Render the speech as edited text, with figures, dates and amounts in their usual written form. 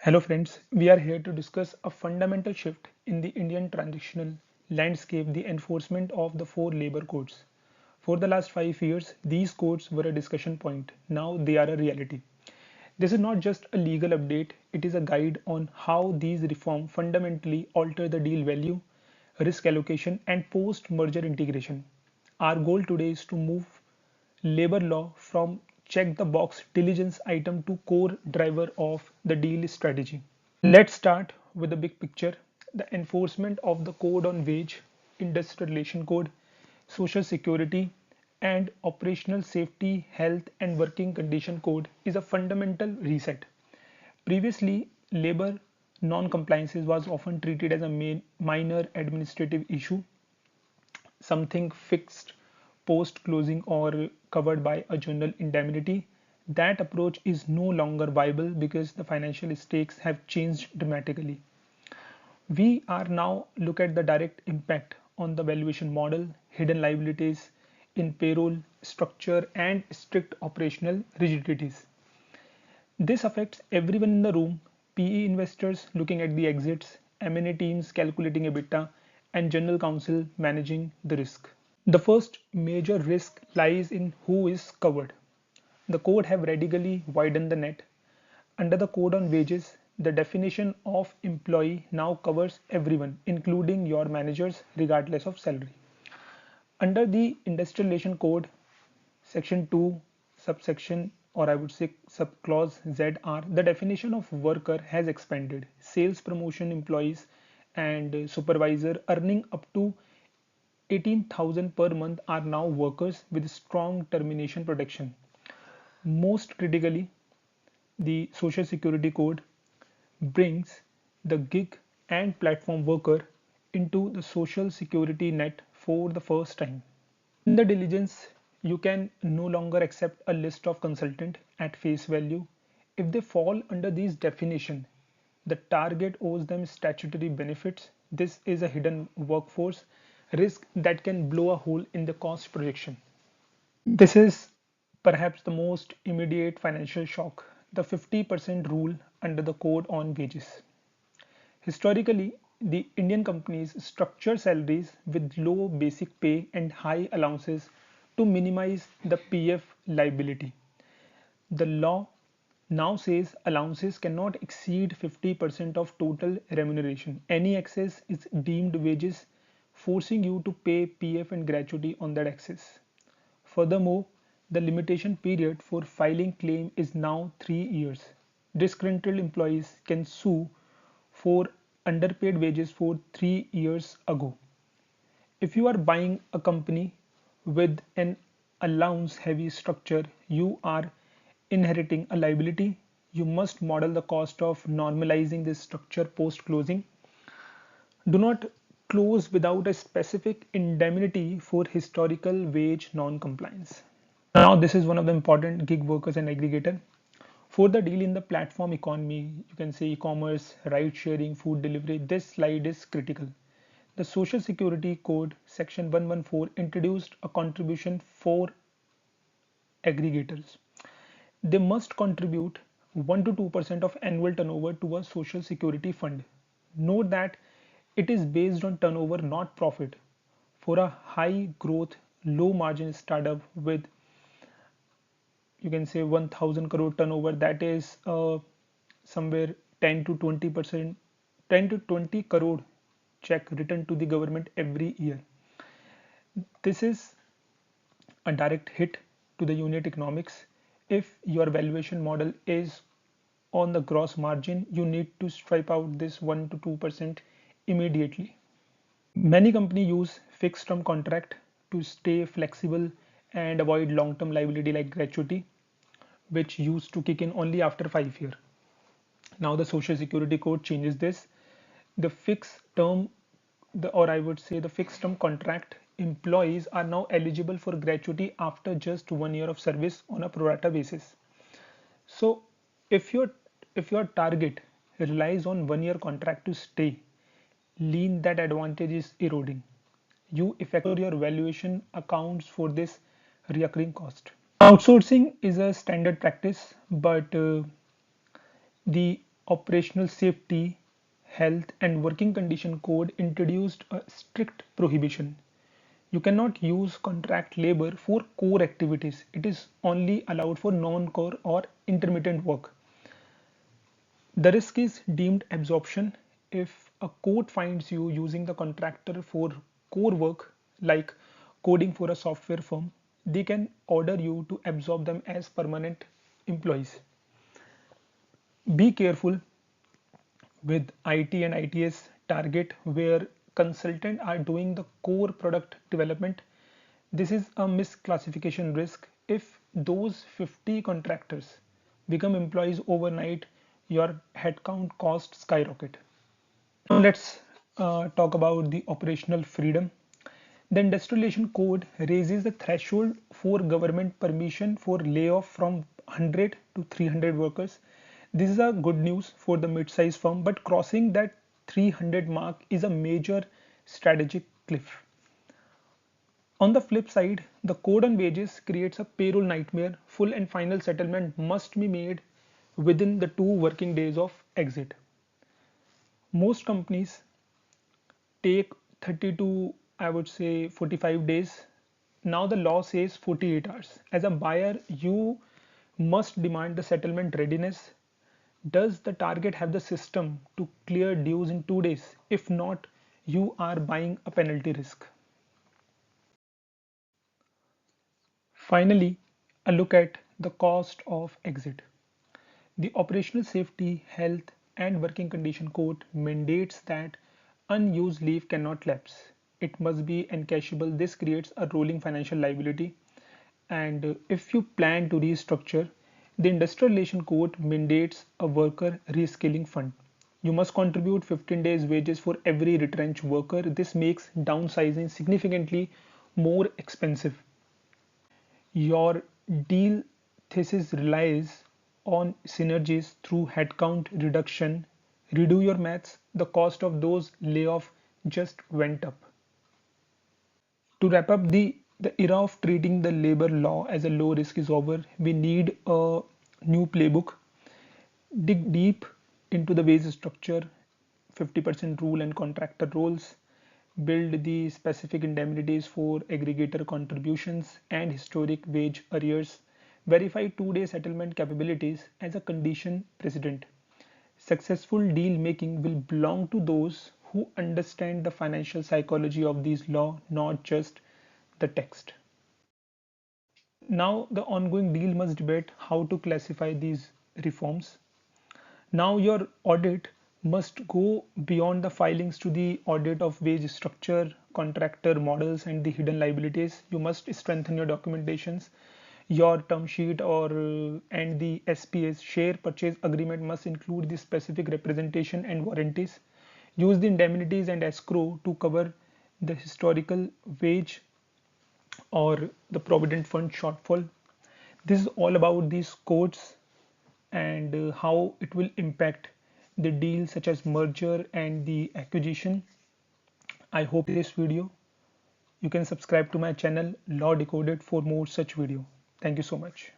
Hello friends, we are here to discuss a fundamental shift in the Indian transactional landscape, the enforcement of the four labor codes. For the last 5 years, these codes were a discussion point. Now they are a reality. This is not just a legal update, it is a guide on how these reforms fundamentally alter the deal value, risk allocation, and post-merger integration. Our goal today is to move labor law from check the box diligence item to core driver of the deal strategy. Let's start with the big picture. The enforcement of the Code on Wage, Industrial Relation Code, Social Security, and Operational Safety, Health and Working Condition Code is a fundamental reset. Previously, labor non-compliances was often treated as a minor administrative issue, something fixed post closing or covered by a general indemnity. That approach is no longer viable because the financial stakes have changed dramatically. We are now look at the direct impact on the valuation model, hidden liabilities in payroll structure, and strict operational rigidities. This affects everyone in the room: PE investors looking at the exits, M&A teams calculating EBITDA, and general counsel managing the risk. The first major risk lies in who is covered. The code have radically widened the net. Under the code on wages, the definition of employee now covers everyone, including your managers, regardless of salary. Under the Industrial Relation Code, Section 2, subsection, or I would say subclause ZR, the definition of worker has expanded. Sales promotion employees and supervisor earning up to 18,000 per month are now workers with strong termination protection. Most critically, the Social Security Code brings the gig and platform worker into the social security net for the first time. In the diligence, you can no longer accept a list of consultants at face value. If they fall under these definition, the target owes them statutory benefits. This is a hidden workforce risk that can blow a hole in the cost projection. This is perhaps the most immediate financial shock, the 50% rule under the Code on Wages. Historically, the Indian companies structure salaries with low basic pay and high allowances to minimize the PF liability. The law now says allowances cannot exceed 50% of total remuneration. Any excess is deemed wages, forcing you to pay PF and gratuity on that excess. Furthermore, the limitation period for filing claim is now 3 years. Disgruntled employees can sue for underpaid wages for 3 years ago. If you are buying a company with an allowance heavy structure, you are inheriting a liability. You must model the cost of normalizing this structure post closing. Do not close without a specific indemnity for historical wage non-compliance. Now, this is one of the important gig workers and aggregator. For the deal in the platform economy, you can say e-commerce, ride sharing, food delivery, this slide is critical. The Social Security Code section 114 introduced a contribution for aggregators. They must contribute 1 to 2% of annual turnover to a social security fund. Note that it is based on turnover, not profit. For a high growth, low margin startup with, you can say, 1000 crore turnover, that is somewhere 10 to 20%, 10 to 20 crore check returned to the government every year. This is a direct hit to the unit economics. If your valuation model is on the gross margin, you need to stripe out this 1 to 2% immediately. Many companies use fixed term contract to stay flexible and avoid long term liability like gratuity, which used to kick in only after 5 years. Now the Social Security Code changes this. The fixed term, or I would say the fixed term contract employees are now eligible for gratuity after just 1 year of service on a pro rata basis. So if your target relies on 1 year contract to stay lean, that advantage is eroding. You effect your valuation accounts for this recurring cost. Outsourcing is a standard practice, but the Operational Safety, Health and Working Condition Code introduced a strict prohibition. You cannot use contract labor for core activities. It is only allowed for non-core or intermittent work. The risk is deemed absorption. If a court finds you using the contractor for core work, like coding for a software firm, they can order you to absorb them as permanent employees. Be careful with IT and ITS target where consultants are doing the core product development. This is a misclassification risk. If those 50 contractors become employees overnight, your headcount costs skyrocket. Now let's talk about the operational freedom. The Industrialization Code raises the threshold for government permission for layoff from 100 to 300 workers. This is a good news for the mid-sized firm, but crossing that 300 mark is a major strategic cliff. On the flip side, the code on wages creates a payroll nightmare. Full and final settlement must be made within the 2 working days of exit. Most companies take 30 to, I would say, 45 days. Now the law says 48 hours. As a buyer, you must demand the settlement readiness. Does the target have the system to clear dues in 2 days? If not, you are buying a penalty risk. Finally, a look at the cost of exit. The Operational Safety, Health and Working Condition Code mandates that unused leave cannot lapse. It must be encashable. This creates a rolling financial liability. And if you plan to restructure, the Industrial Relation Code mandates a worker reskilling fund. You must contribute 15 days wages for every retrenched worker. This makes downsizing significantly more expensive. Your deal thesis relies on synergies through headcount reduction. Redo your maths, the cost of those layoffs just went up. To wrap up, the era of treating the labor law as a low risk is over. We need a new playbook. Dig deep into the wage structure, 50% rule and contractor roles. Build the specific indemnities for aggregator contributions and historic wage arrears. Verify 2-day settlement capabilities as a condition precedent. Successful deal making will belong to those who understand the financial psychology of these laws, not just the text. Now, the ongoing deal must debate how to classify these reforms. Now, your audit must go beyond the filings to the audit of wage structure, contractor models, and the hidden liabilities. You must strengthen your documentations. Your term sheet or and the SPAs share purchase agreement must include the specific representation and warranties. Use the indemnities and escrow to cover the historical wage or the provident fund shortfall. This is all about these codes and how it will impact the deals such as merger and the acquisition. I hope this video. You can subscribe to my channel Law Decoded for more such video. Thank you so much.